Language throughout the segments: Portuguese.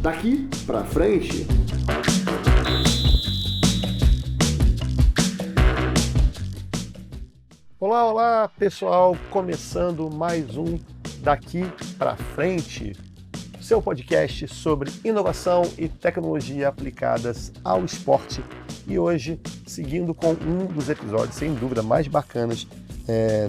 Daqui para frente. Olá, olá pessoal, começando mais um Daqui para Frente, seu podcast sobre inovação e tecnologia aplicadas ao esporte. E hoje, seguindo com um dos episódios, sem dúvida, mais bacanas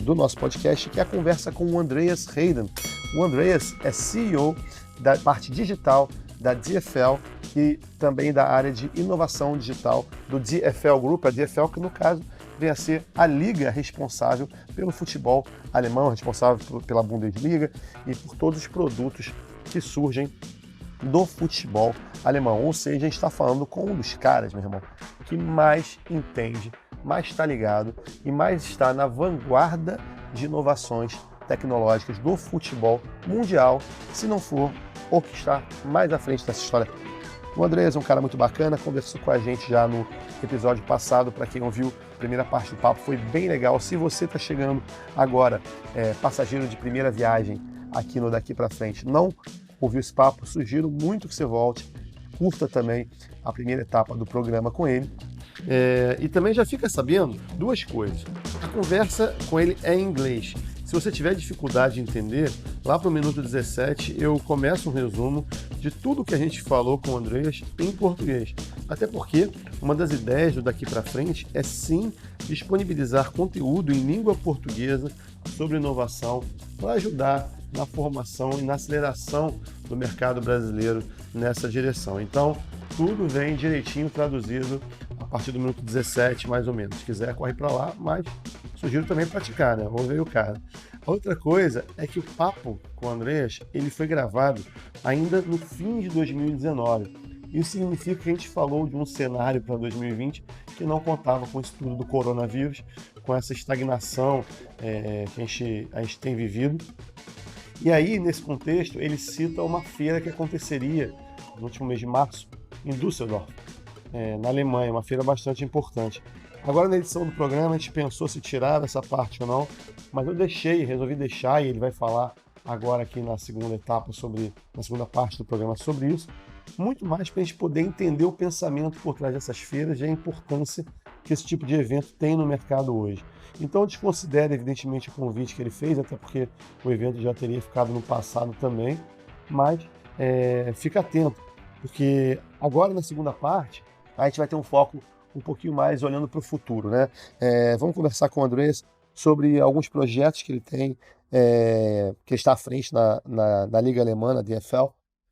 do nosso podcast, que é a conversa com o Andreas Heyden. O Andreas é CEO da parte digital da DFL e também da área de inovação digital do DFL Group, a DFL que no caso vem a ser a liga responsável pelo futebol alemão, responsável pela Bundesliga e por todos os produtos que surgem do futebol alemão. Ou seja, a gente está falando com um dos caras, meu irmão, que mais entende, mais está ligado e mais está na vanguarda de inovações tecnológicas do futebol mundial, se não for o que está mais à frente dessa história. O Andreas é um cara muito bacana, conversou com a gente já no episódio passado, para quem ouviu a primeira parte do papo, foi bem legal. Se você está chegando agora, passageiro de primeira viagem aqui no Daqui para Frente, não ouviu esse papo, sugiro muito que você volte, curta também a primeira etapa do programa com ele. E também já fica sabendo duas coisas. A conversa com ele é em inglês. Se você tiver dificuldade de entender, lá para o minuto 17 eu começo um resumo de tudo que a gente falou com o Andreas em português. Até porque uma das ideias do Daqui para Frente é sim disponibilizar conteúdo em língua portuguesa sobre inovação para ajudar na formação e na aceleração do mercado brasileiro nessa direção. Então, tudo vem direitinho traduzido a partir do minuto 17, mais ou menos. Se quiser, corre para lá, mas sugiro também praticar, né? Vamos ver o cara. A outra coisa é que o papo com o Andreas, ele foi gravado ainda no fim de 2019. Isso significa que a gente falou de um cenário para 2020 que não contava com isso tudo do coronavírus, com essa estagnação que a gente tem vivido. E aí, nesse contexto, ele cita uma feira que aconteceria no último mês de março, em Düsseldorf, na Alemanha, uma feira bastante importante. Agora, na edição do programa, a gente pensou se tirava essa parte ou não, mas eu resolvi deixar, e ele vai falar agora aqui na segunda etapa, na segunda parte do programa sobre isso, muito mais para a gente poder entender o pensamento por trás dessas feiras e a importância que esse tipo de evento tem no mercado hoje. Então, desconsidere, evidentemente, o convite que ele fez, até porque o evento já teria ficado no passado também, mas fica atento, porque agora, na segunda parte, a gente vai ter um foco um pouquinho mais olhando para o futuro, né? Vamos conversar com o Andreas sobre alguns projetos que ele tem, que está à frente na Liga Alemã, na DFL.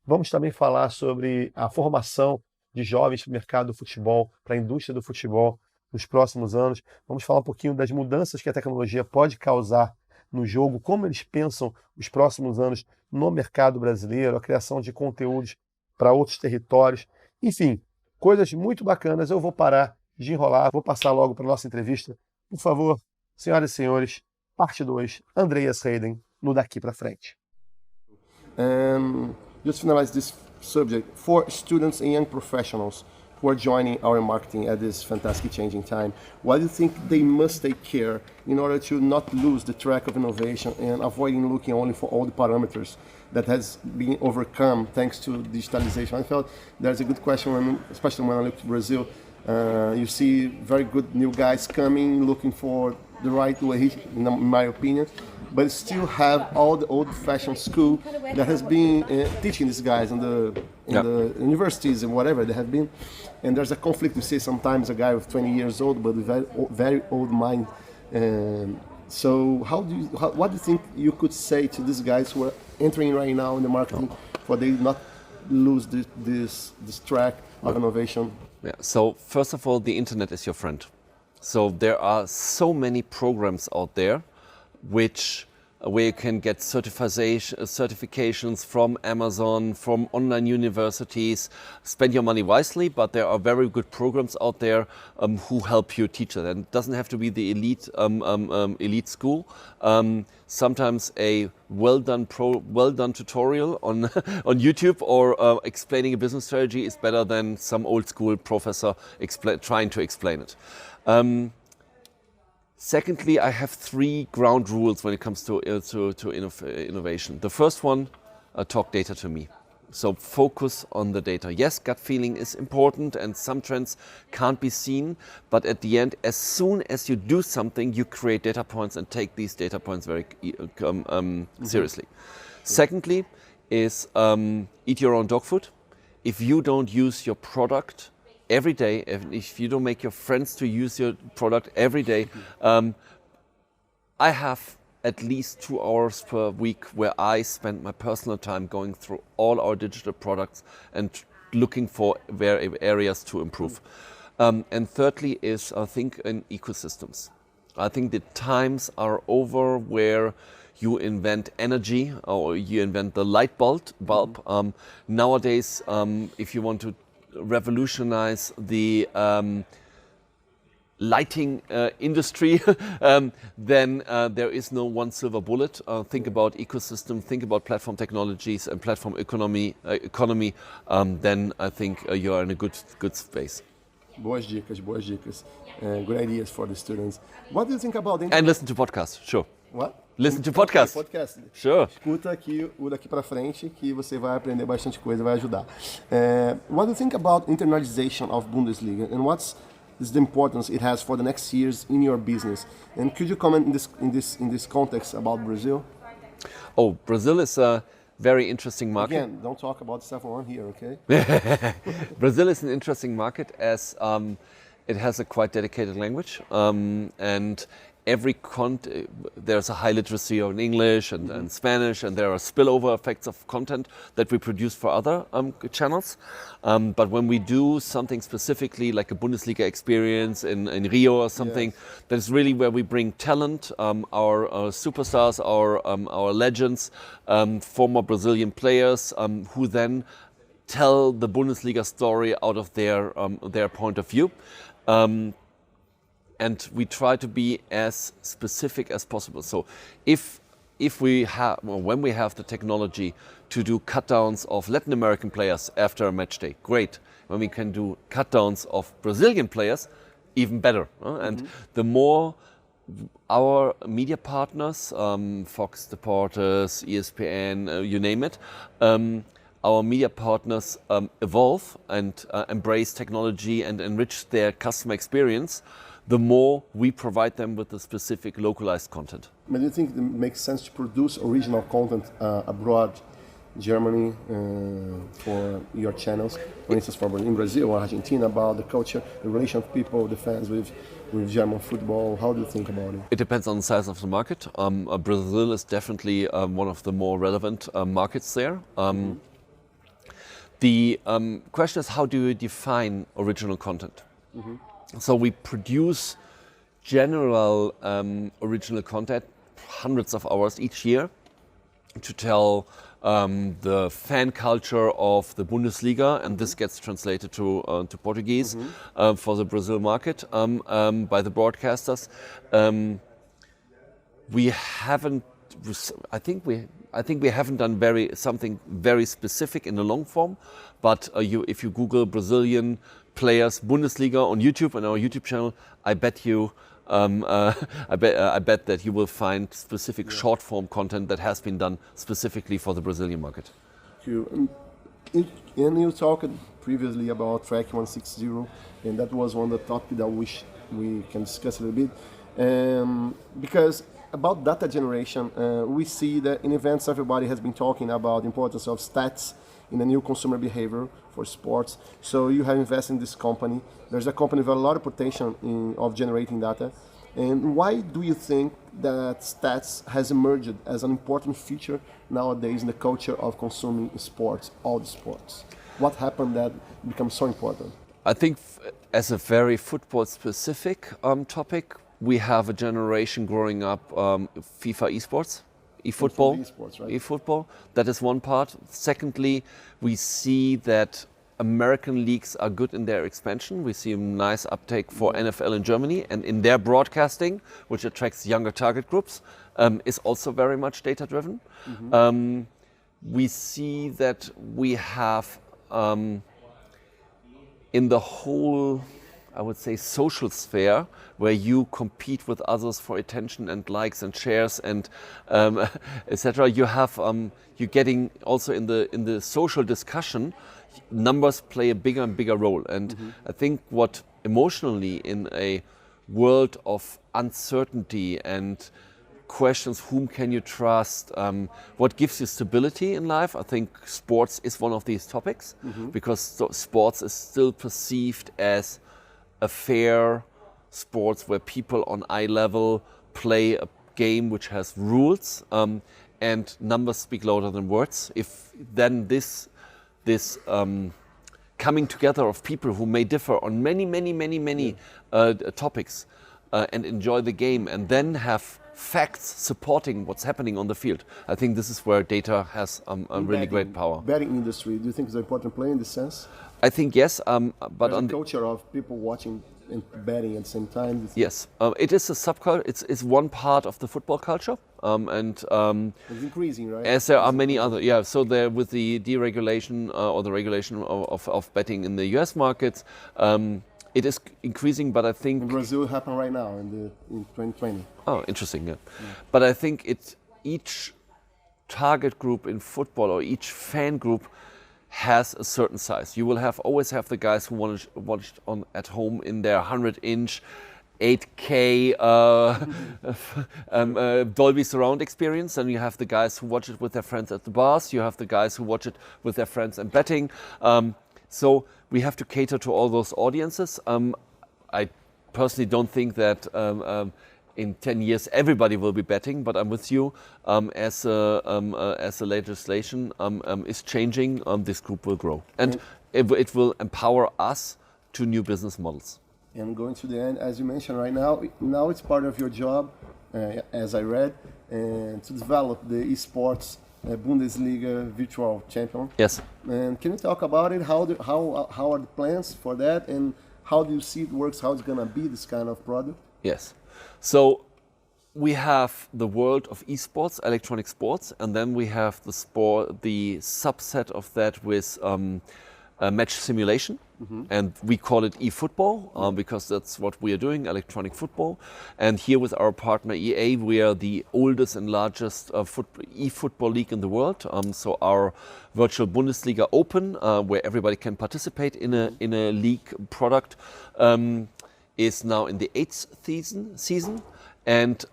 Vamos também falar sobre a formação de jovens para o mercado do futebol, para a indústria do futebol nos próximos anos. Vamos falar um pouquinho das mudanças que a tecnologia pode causar no jogo, como eles pensam os próximos anos no mercado brasileiro, a criação de conteúdos para outros territórios. Enfim, coisas muito bacanas. Eu vou parar de enrolar, vou passar logo para a nossa entrevista. Por favor, senhoras e senhores, parte 2, Andreas Heyden, no Daqui para Frente. Just finalize this subject for students and young professionals who are joining our marketing at this fantastic changing time. What do you think they must take care in order to not lose the track of innovation and avoiding looking only for all the parameters that has been overcome thanks to digitalization? I felt there's a good question, especially when I look to Brazil. You see very good new guys coming, looking for the right way, in my opinion, but still have all the old-fashioned school that has been teaching these guys in the universities and whatever they have been. And there's a conflict. We see sometimes a guy with 20 years old, but with very old mind. So what do you think you could say to these guys who are entering right now in the marketing for they not lose this track of innovation? Yeah. So first of all, the internet is your friend. So there are so many programs out there where you can get certifications from Amazon, from online universities. Spend your money wisely, but there are very good programs out there who help you teach it. And it doesn't have to be the elite school. Sometimes a well done tutorial on on YouTube or explaining a business strategy is better than some old school professor trying to explain it. Secondly, I have 3 ground rules when it comes to innovation. The first one, talk data to me. So focus on the data. Yes, gut feeling is important and some trends can't be seen, but at the end, as soon as you do something, you create data points and take these data points very seriously. Secondly is eat your own dog food. If you don't use your product every day, if you don't make your friends to use your product every day, I have at least 2 hours per week where I spend my personal time going through all our digital products and looking for areas to improve. And thirdly is, I think, in ecosystems. I think the times are over where you invent energy or you invent the light bulb. Nowadays, if you want to revolutionize the lighting industry, then there is no one silver bullet. Think about ecosystem, think about platform technologies and platform economy. Then I think you are in a good space. Boas dicas, boas dicas. Good ideas for the students. What do you think about And listen to podcasts, sure. What? Listen to podcasts. Podcast. Sure. Escuta aqui o daqui para frente que você vai aprender bastante coisa, vai ajudar. What do you think about internalization of Bundesliga and what's the importance it has for the next years in your business? And could you comment in this context about Brazil? Oh, Brazil is a very interesting market. Again, don't talk about stuff on here, okay? Brazil is an interesting market as it has a quite dedicated language and there's a high literacy in English and Spanish, and there are spillover effects of content that we produce for other channels. But when we do something specifically like a Bundesliga experience in Rio or something, that is really where we bring talent, our superstars, our legends, former Brazilian players who then tell the Bundesliga story out of their point of view. And we try to be as specific as possible. So if we have, or when we have the technology to do cut downs of Latin American players after a match day, great. When we can do cut downs of Brazilian players, even better. And the more our media partners, Fox Deportes, ESPN, you name it, our media partners evolve and embrace technology and enrich their customer experience, the more we provide them with the specific localized content. But do you think it makes sense to produce original content abroad, Germany, for your channels? For instance, in Brazil or Argentina, about the culture, the relation of people, the fans with German football. How do you think about it? It depends on the size of the market. Brazil is definitely one of the more relevant markets there. The question is, how do you define original content? So we produce general original content, hundreds of hours each year, to tell the fan culture of the Bundesliga, and this gets translated to Portuguese for the Brazil market by the broadcasters. We haven't. I think we haven't done something very specific in the long form, but if you Google Brazilian players Bundesliga on YouTube and our YouTube channel, I bet you, I bet that you will find specific short form content that has been done specifically for the Brazilian market. And you talked previously about Track 160, and that was one of the topics that we can discuss a little bit, because about data generation, we see that in events everybody has been talking about the importance of stats in the new consumer behavior for sports. So you have invested in this company. There's a company with a lot of potential of generating data. And why do you think that stats has emerged as an important feature nowadays in the culture of consuming sports, all the sports? What happened that becomes so important? I think as a very football specific topic, we have a generation growing up FIFA esports, eFootball, right? eFootball. That is one part. Secondly, we see that American leagues are good in their expansion. We see a nice uptake for NFL in Germany, and in their broadcasting, which attracts younger target groups, is also very much data driven. We see that we have in the whole I would say, social sphere where you compete with others for attention and likes and shares and etc. You have you're getting also in the social discussion, numbers play a bigger and bigger role. And I think what emotionally in a world of uncertainty and questions, whom can you trust, what gives you stability in life, I think sports is one of these topics, because sports is still perceived as a fair sports where people on eye level play a game which has rules, and numbers speak louder than words. If then this coming together of people who may differ on many topics and enjoy the game, and then have facts supporting what's happening on the field. I think this is where data has a really great power. Betting industry, do you think is an important player in this sense? I think yes, but there's a culture of people watching and betting at the same time. Yes, it is a subculture. It's one part of the football culture, and it's increasing, right? As there are many other, yeah. So there, with the deregulation or the regulation of betting in the U.S. markets, it is increasing. But I think in Brazil, it happened right now in 2020. Oh, interesting. Yeah. But I think each target group in football or each fan group has a certain size. You will always have the guys who watch on at home in their 100-inch, 8K Dolby surround experience, and you have the guys who watch it with their friends at the bars. You have the guys who watch it with their friends and betting. So we have to cater to all those audiences. I personally don't think that in 10 years everybody will be betting, but I'm with you. As the legislation is changing, this group will grow, and it will empower us to new business models. And going to the end, as you mentioned right now it's part of your job, as I read, to develop the esports Bundesliga virtual champion. Yes. And can you talk about it? How are the plans for that, and how do you see it works? How it's gonna be this kind of product? Yes. So we have the world of esports, electronic sports, and then we have the subset of that with match simulation, and we call it eFootball because that's what we are doing, electronic football. And here with our partner EA, we are the oldest and largest eFootball league in the world. So our virtual Bundesliga Open, where everybody can participate in a league product, is now in the 8th season. And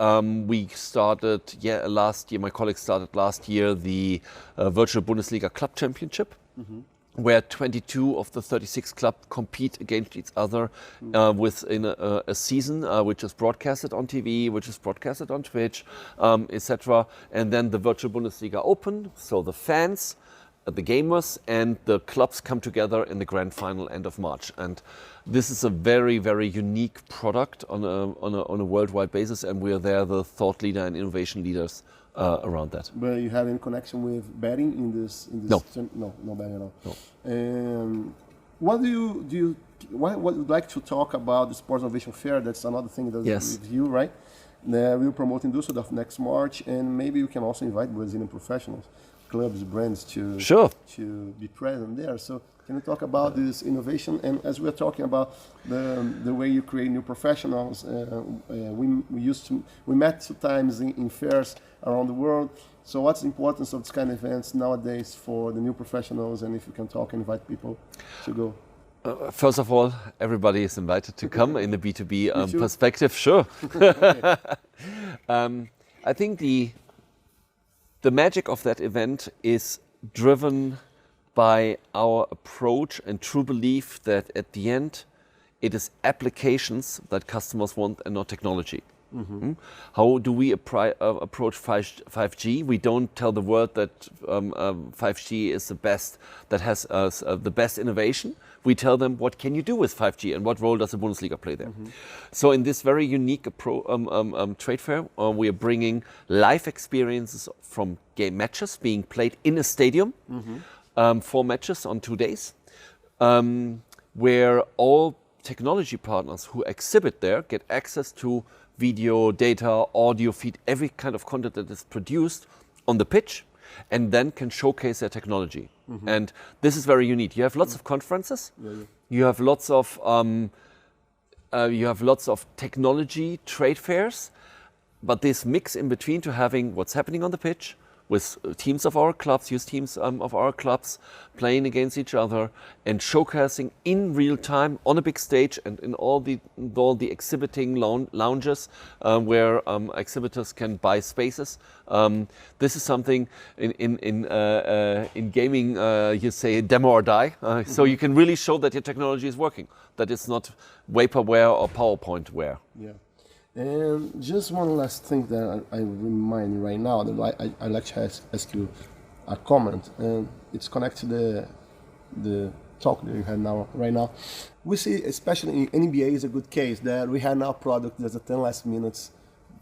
we started last year, my colleagues started last year, the virtual Bundesliga Club Championship, where 22 of the 36 clubs compete against each other within a season, which is broadcasted on TV, which is broadcasted on Twitch, etc. And then the virtual Bundesliga Open, so the fans, the gamers and the clubs come together in the grand final end of March. And this is a very, very unique product on a worldwide basis, and we are there the thought leader and innovation leaders around that. But you have any connection with betting in this? No. No betting at all. No. What would you like to talk about the Sports Innovation Fair? That's another thing that Yes. with you, right? We'll promote in Düsseldorf next March, and maybe you can also invite Brazilian professionals, clubs, brands to be present there. So can you talk about this innovation? And as we're talking about the way you create new professionals, we met 2 times in fairs around the world. So what's the importance of this kind of events nowadays for the new professionals? And if you can talk and invite people to go. First of all, everybody is invited to come in the B2B perspective. Sure. I think the magic of that event is driven by our approach and true belief that at the end it is applications that customers want and not technology. How do we approach 5G? We don't tell the world that 5G is the best, that has the best innovation. We tell them what can you do with 5G and what role does the Bundesliga play there. So in this very unique trade fair, we are bringing live experiences from game matches being played in a stadium, 4 matches on 2 days, where all technology partners who exhibit there get access to video, data, audio feed, every kind of content that is produced on the pitch, and then can showcase their technology. And this is very unique. You have lots of conferences, you have lots of you have lots of technology trade fairs, but this mix in between to having what's happening on the pitch with teams of our clubs, youth teams of our clubs playing against each other and showcasing in real time on a big stage and in all the exhibiting lounges where exhibitors can buy spaces. This is something in gaming you say demo or die, so you can really show that your technology is working, that it's not vaporware or PowerPointware. Yeah. And just one last thing that I remind right now that I like to ask you a comment, and it's connected to the talk that you had right now. We see, especially in NBA, is a good case that we have now a product that's at 10 less minutes,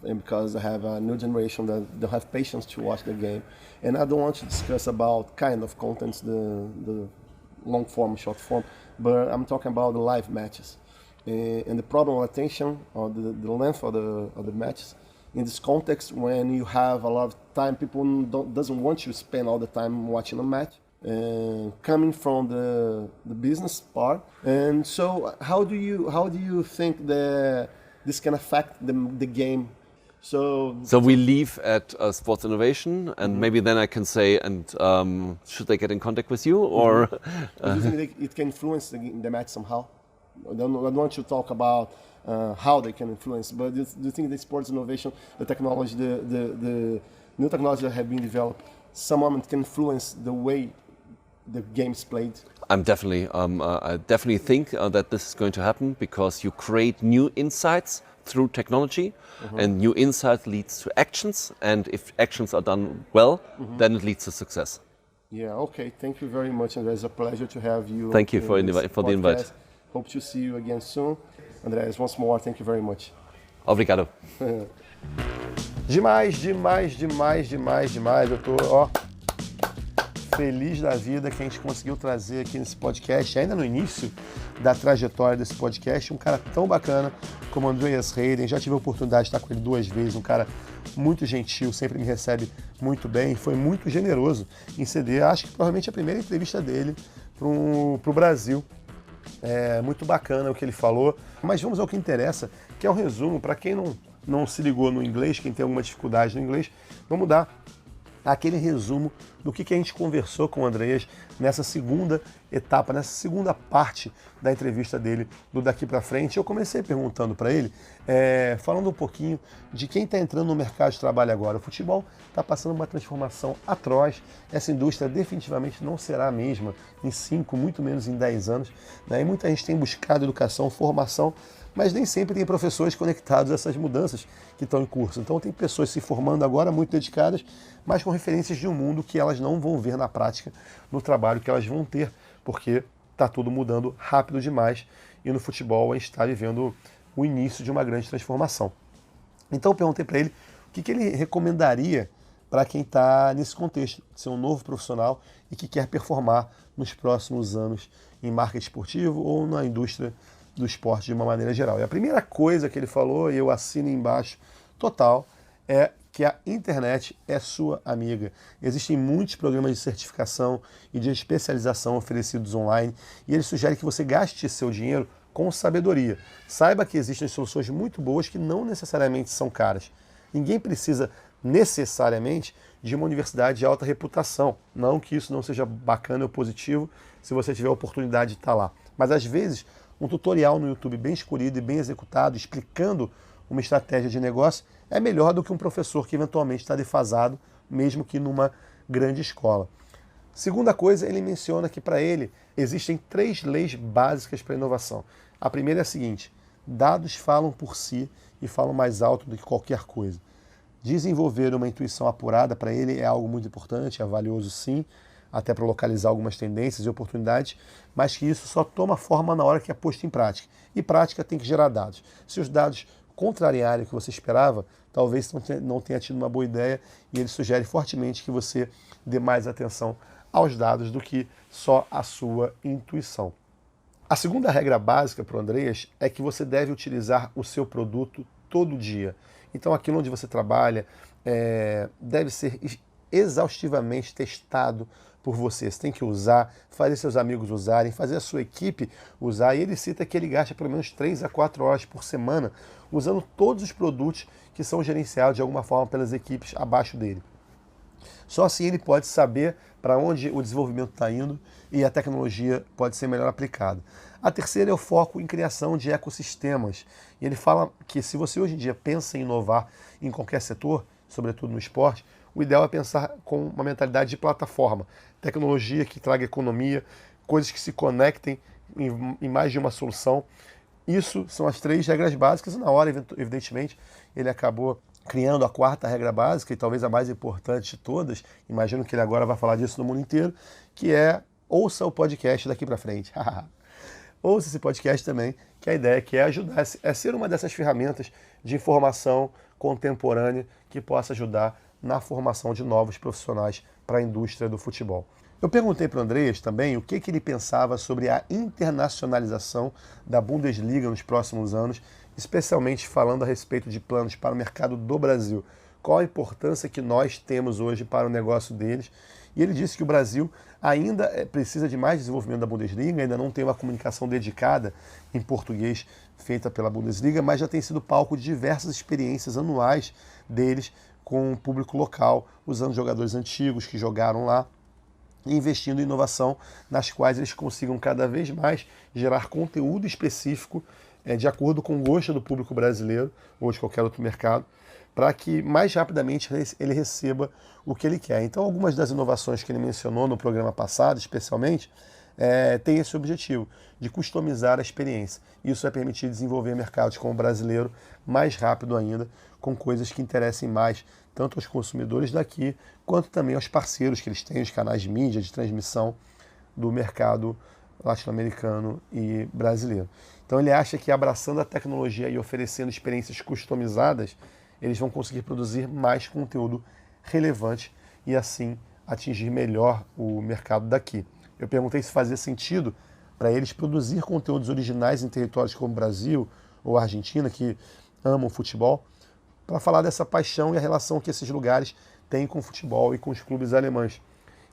and because I have a new generation that don't have patience to watch the game, and I don't want to discuss about kind of contents, the long form, short form, but I'm talking about the live matches. And the problem of attention, or the length of the matches, in this context, when you have a lot of time, people doesn't want you to spend all the time watching a match, coming from the business part. And so, how do you think that this can affect the game? So we leave at Sports Innovation, and maybe then I can say, and should they get in contact with you, or? Do you think it can influence the match somehow? I don't want to talk about how they can influence, but do you think the sports innovation, the technology, the new technology that have been developed, some moment can influence the way the game's played? I definitely think that this is going to happen, because you create new insights through technology, and new insight leads to actions, and if actions are done well, then it leads to success. Yeah, okay. Thank you very much, Andreas. It's a pleasure to have you. Thank you for the invite. Hope to see you again soon. Andreas, once more, thank you very much. Obrigado. Demais. Eu tô, feliz da vida que a gente conseguiu trazer aqui nesse podcast, ainda no início da trajetória desse podcast, um cara tão bacana como Andreas Heyden. Já tive a oportunidade de estar com ele 2 vezes, um cara muito gentil, sempre me recebe muito bem, foi muito generoso em ceder, acho que provavelmente a primeira entrevista dele pro Brasil. É muito bacana o que ele falou, mas vamos ao que interessa, que é um resumo. Para quem não se ligou no inglês, quem tem alguma dificuldade no inglês, vamos dar aquele resumo do que a gente conversou com o Andreas nessa segunda etapa, nessa segunda parte da entrevista dele do Daqui para Frente. Eu comecei perguntando para ele, falando um pouquinho de quem está entrando no mercado de trabalho agora. O futebol está passando uma transformação atroz, essa indústria definitivamente não será a mesma em 5, muito menos em 10 anos, né? E muita gente tem buscado educação, formação, mas nem sempre tem professores conectados a essas mudanças que estão em curso. Então tem pessoas se formando agora muito dedicadas, mas com referências de um mundo que elas não vão ver na prática, no trabalho que elas vão ter, porque está tudo mudando rápido demais e no futebol a gente está vivendo o início de uma grande transformação. Então eu perguntei para ele o que ele recomendaria para quem está nesse contexto, de ser um novo profissional e que quer performar nos próximos anos em marketing esportivo ou na indústria do esporte de uma maneira geral. E a primeira coisa que ele falou, e eu assino embaixo total, é que a internet é sua amiga. Existem muitos programas de certificação e de especialização oferecidos online, e ele sugere que você gaste seu dinheiro com sabedoria. Saiba que existem soluções muito boas que não necessariamente são caras. Ninguém precisa necessariamente de uma universidade de alta reputação. Não que isso não seja bacana ou positivo se você tiver a oportunidade de estar lá. Mas às vezes um tutorial no YouTube bem escolhido e bem executado, explicando uma estratégia de negócio, é melhor do que um professor que eventualmente está defasado, mesmo que numa grande escola. Segunda coisa, ele menciona que para ele existem 3 leis básicas para a inovação. A primeira é a seguinte: dados falam por si e falam mais alto do que qualquer coisa. Desenvolver uma intuição apurada para ele é algo muito importante, é valioso sim, até para localizar algumas tendências e oportunidades, mas que isso só toma forma na hora que é posto em prática. E prática tem que gerar dados. Se os dados contrariarem o que você esperava, talvez não tenha tido uma boa ideia, e ele sugere fortemente que você dê mais atenção aos dados do que só a sua intuição. A segunda regra básica para o Andreas é que você deve utilizar o seu produto todo dia. Então aquilo onde você trabalha deve ser exaustivamente testado por você. Você tem que usar, fazer seus amigos usarem, fazer a sua equipe usar. E ele cita que ele gasta pelo menos 3 a 4 horas por semana usando todos os produtos que são gerenciados de alguma forma pelas equipes abaixo dele. Só assim ele pode saber para onde o desenvolvimento está indo e a tecnologia pode ser melhor aplicada. A terceira é o foco em criação de ecossistemas. E ele fala que se você hoje em dia pensa em inovar em qualquer setor, sobretudo no esporte, o ideal é pensar com uma mentalidade de plataforma. Tecnologia que traga economia, coisas que se conectem em mais de uma solução. Isso são as 3 regras básicas e na hora, evidentemente, ele acabou criando a 4ª regra básica e talvez a mais importante de todas, imagino que ele agora vai falar disso no mundo inteiro, que é ouça o podcast daqui para frente. Ouça esse podcast também, que a ideia é que é ajudar, é ser uma dessas ferramentas de informação contemporânea que possa ajudar na formação de novos profissionais para a indústria do futebol. Eu perguntei para o Andreas também o que ele pensava sobre a internacionalização da Bundesliga nos próximos anos, especialmente falando a respeito de planos para o mercado do Brasil. Qual a importância que nós temos hoje para o negócio deles? E ele disse que o Brasil ainda precisa de mais desenvolvimento da Bundesliga, ainda não tem uma comunicação dedicada em português feita pela Bundesliga, mas já tem sido palco de diversas experiências anuais deles com o público local, usando jogadores antigos que jogaram lá, investindo em inovação nas quais eles consigam cada vez mais gerar conteúdo específico de acordo com o gosto do público brasileiro ou de qualquer outro mercado, para que mais rapidamente ele receba o que ele quer. Então, algumas das inovações que ele mencionou no programa passado, especialmente, tem esse objetivo, de customizar a experiência. Isso vai permitir desenvolver mercados como o brasileiro mais rápido ainda, com coisas que interessem mais tanto aos consumidores daqui, quanto também aos parceiros que eles têm, os canais de mídia, de transmissão do mercado latino-americano e brasileiro. Então ele acha que abraçando a tecnologia e oferecendo experiências customizadas, eles vão conseguir produzir mais conteúdo relevante e assim atingir melhor o mercado daqui. Eu perguntei se fazia sentido para eles produzir conteúdos originais em territórios como Brasil ou Argentina, que amam futebol, para falar dessa paixão e a relação que esses lugares têm com o futebol e com os clubes alemães.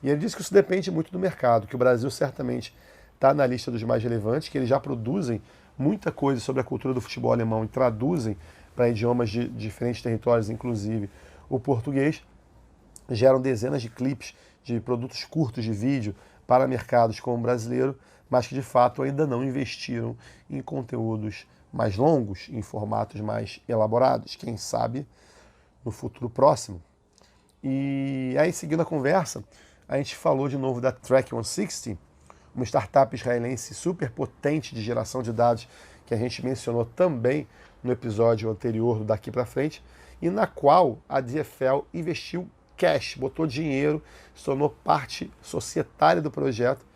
E ele disse que isso depende muito do mercado, que o Brasil certamente está na lista dos mais relevantes, que eles já produzem muita coisa sobre a cultura do futebol alemão e traduzem para idiomas de diferentes territórios, inclusive o português, geram dezenas de clipes de produtos curtos de vídeo para mercados como o brasileiro, mas que de fato ainda não investiram em conteúdos mais longos, em formatos mais elaborados, quem sabe no futuro próximo. E aí, seguindo a conversa, a gente falou de novo da Track 160, uma startup israelense super potente de geração de dados que a gente mencionou também no episódio anterior do Daqui para Frente, e na qual a DFL investiu cash, botou dinheiro, se tornou parte societária do projeto,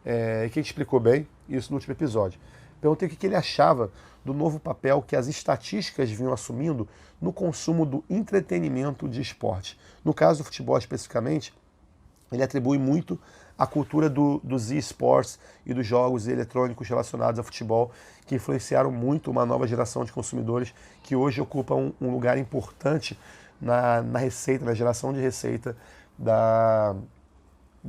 e que a gente explicou bem isso no último episódio. Perguntei o que ele achava do novo papel que as estatísticas vinham assumindo no consumo do entretenimento de esporte. No caso do futebol especificamente, ele atribui muito a cultura dos e-sports e dos jogos eletrônicos relacionados ao futebol, que influenciaram muito uma nova geração de consumidores que hoje ocupam um lugar importante na receita, na geração de receita da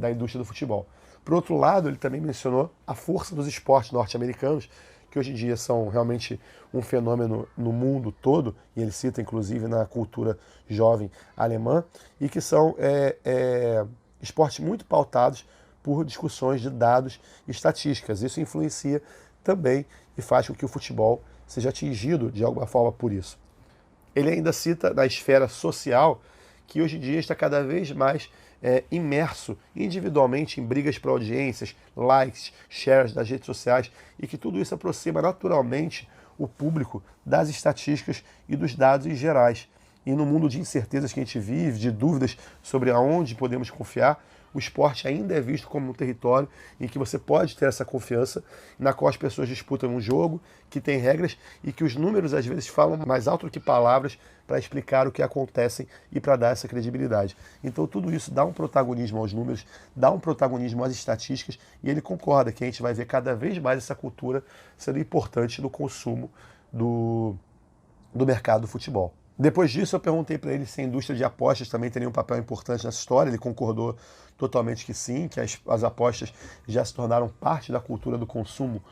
indústria do futebol. Por outro lado, ele também mencionou a força dos esportes norte-americanos, que hoje em dia são realmente um fenômeno no mundo todo, e ele cita inclusive na cultura jovem alemã, e que são esportes muito pautados por discussões de dados e estatísticas. Isso influencia também e faz com que o futebol seja atingido de alguma forma por isso. Ele ainda cita na esfera social que hoje em dia está cada vez mais imerso individualmente em brigas por audiências, likes, shares das redes sociais, e que tudo isso aproxima naturalmente o público das estatísticas e dos dados em gerais. E no mundo de incertezas que a gente vive, de dúvidas sobre aonde podemos confiar, o esporte ainda é visto como um território em que você pode ter essa confiança, na qual as pessoas disputam um jogo, que tem regras e que os números às vezes falam mais alto do que palavras para explicar o que acontece e para dar essa credibilidade. Então tudo isso dá um protagonismo aos números, dá um protagonismo às estatísticas, e ele concorda que a gente vai ver cada vez mais essa cultura sendo importante no consumo do mercado do futebol. Depois disso, eu perguntei para ele se a indústria de apostas também teria um papel importante nessa história. Ele concordou totalmente que sim, que as apostas já se tornaram parte da cultura do consumo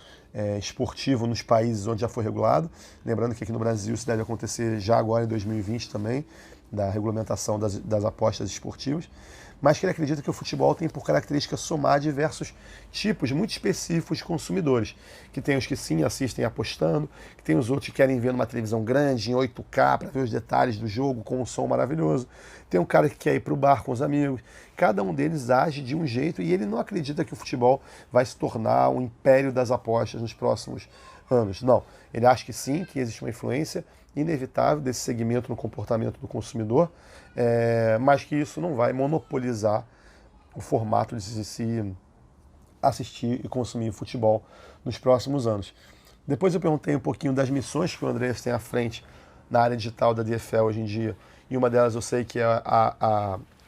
esportivo nos países onde já foi regulado. Lembrando que aqui no Brasil isso deve acontecer já agora em 2020 também, da regulamentação das apostas esportivas. Mas que ele acredita que o futebol tem por característica somar diversos tipos muito específicos de consumidores. Que tem os que sim assistem apostando, que tem os outros que querem ver numa televisão grande, em 8K, para ver os detalhes do jogo com um som maravilhoso. Tem um cara que quer ir para o bar com os amigos. Cada um deles age de um jeito e ele não acredita que o futebol vai se tornar um império das apostas nos próximos anos. Não, ele acha que sim, que existe uma influência inevitável desse segmento no comportamento do consumidor, mas que isso não vai monopolizar o formato de se assistir e consumir futebol nos próximos anos. Depois eu perguntei um pouquinho das missões que o Andreas tem à frente na área digital da DFL hoje em dia, e uma delas eu sei que é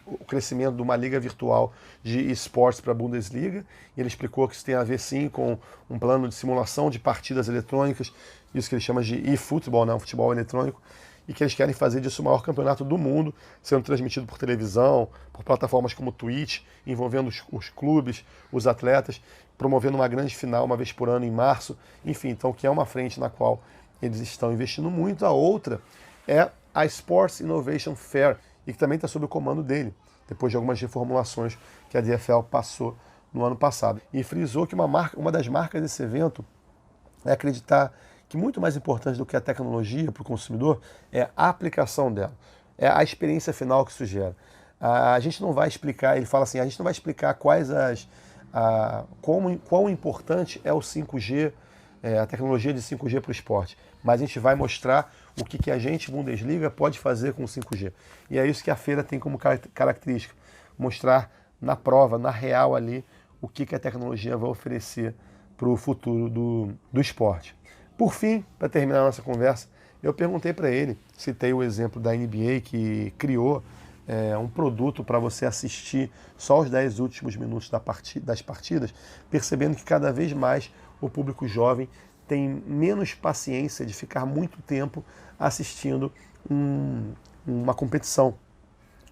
o crescimento de uma liga virtual de esportes para a Bundesliga, e ele explicou que isso tem a ver sim com um plano de simulação de partidas eletrônicas, isso que ele chama de e-futebol, né, um futebol eletrônico, e que eles querem fazer disso o maior campeonato do mundo, sendo transmitido por televisão, por plataformas como Twitch, envolvendo os clubes, os atletas, promovendo uma grande final uma vez por ano em março, enfim, então que é uma frente na qual eles estão investindo muito. A outra é a Sports Innovation Fair, e que também está sob o comando dele, depois de algumas reformulações que a DFL passou no ano passado. E frisou que uma das marcas desse evento é acreditar que muito mais importante do que a tecnologia para o consumidor é a aplicação dela, é a experiência final que isso gera. A gente não vai explicar, ele fala assim, a gente não vai explicar quão importante é o 5G, a tecnologia de 5G para o esporte, mas a gente vai mostrar o que a gente, Bundesliga, pode fazer com o 5G. E é isso que a feira tem como característica, mostrar na prova, na real ali, o que a tecnologia vai oferecer para o futuro do esporte. Por fim, para terminar a nossa conversa, eu perguntei para ele, citei o exemplo da NBA que criou um produto para você assistir só os 10 últimos minutos das partidas, percebendo que cada vez mais o público jovem tem menos paciência de ficar muito tempo assistindo uma competição.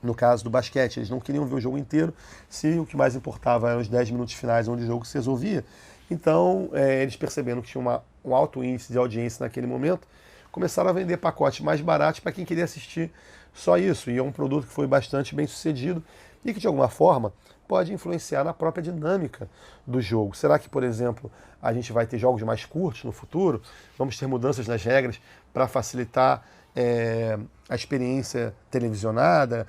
No caso do basquete, eles não queriam ver o jogo inteiro, se o que mais importava eram os 10 minutos finais onde o jogo se resolvia. Então, eles percebendo que tinha um alto índice de audiência naquele momento, começaram a vender pacotes mais baratos para quem queria assistir só isso. E é um produto que foi bastante bem sucedido e que, de alguma forma, pode influenciar na própria dinâmica do jogo. Será que, por exemplo, a gente vai ter jogos mais curtos no futuro? Vamos ter mudanças nas regras para facilitar a experiência televisionada,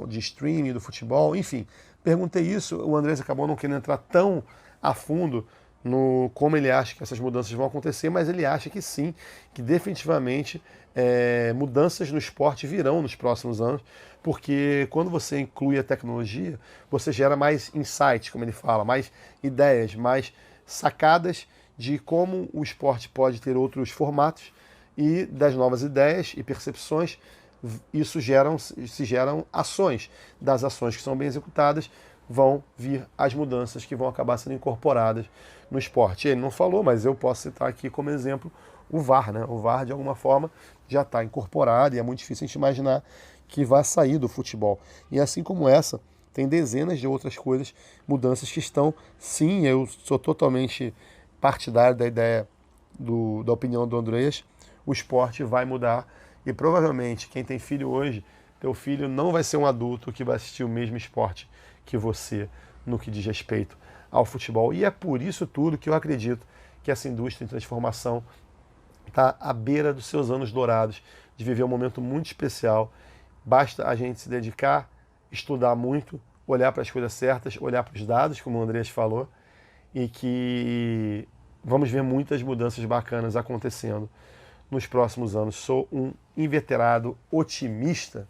de streaming do futebol? Enfim, perguntei isso, o Andreas acabou não querendo entrar tão a fundo no como ele acha que essas mudanças vão acontecer, mas ele acha que sim, que definitivamente mudanças no esporte virão nos próximos anos, porque quando você inclui a tecnologia, você gera mais insights, como ele fala, mais ideias, mais sacadas de como o esporte pode ter outros formatos, e das novas ideias e percepções, isso se geram ações. Das ações que são bem executadas, vão vir as mudanças que vão acabar sendo incorporadas no esporte. Ele não falou, mas eu posso citar aqui como exemplo o VAR, né? O VAR, de alguma forma, já está incorporado e é muito difícil a gente imaginar que vai sair do futebol. E assim como essa, tem dezenas de outras coisas, mudanças que estão, sim, eu sou totalmente partidário da ideia, da opinião do Andreas, o esporte vai mudar e provavelmente quem tem filho hoje, teu filho não vai ser um adulto que vai assistir o mesmo esporte que você no que diz respeito ao futebol. E é por isso tudo que eu acredito que essa indústria em transformação está à beira dos seus anos dourados, de viver um momento muito especial. Basta a gente se dedicar, estudar muito, olhar para as coisas certas, olhar para os dados, como o Andreas falou, e que vamos ver muitas mudanças bacanas acontecendo nos próximos anos. Sou um inveterado otimista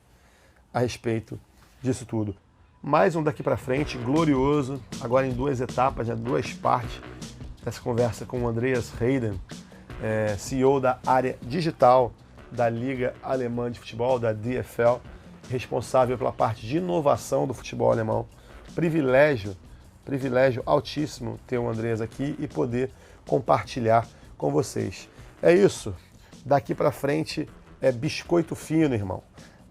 a respeito disso tudo. Mais um daqui para frente, glorioso, agora em 2 etapas, 2 partes dessa conversa com o Andreas Heyden, CEO da área digital da Liga Alemã de Futebol, da DFL, responsável pela parte de inovação do futebol alemão. Privilégio altíssimo ter o Andreas aqui e poder compartilhar com vocês. É isso. Daqui para frente, é biscoito fino, irmão.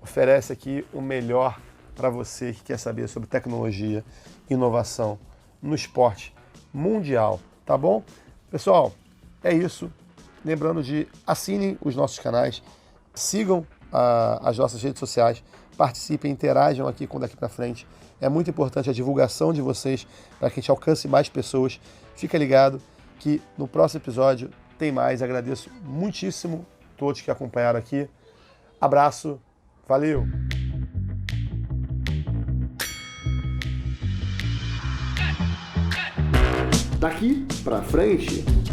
Oferece aqui o melhor para você que quer saber sobre tecnologia, inovação no esporte mundial, tá bom? Pessoal, é isso. Lembrando de assinem os nossos canais, sigam as nossas redes sociais, participem, interajam aqui com Daqui para Frente. É muito importante a divulgação de vocês para que a gente alcance mais pessoas. Fica ligado que no próximo episódio tem mais. Agradeço muitíssimo a todos que acompanharam aqui. Abraço, valeu! Daqui para frente.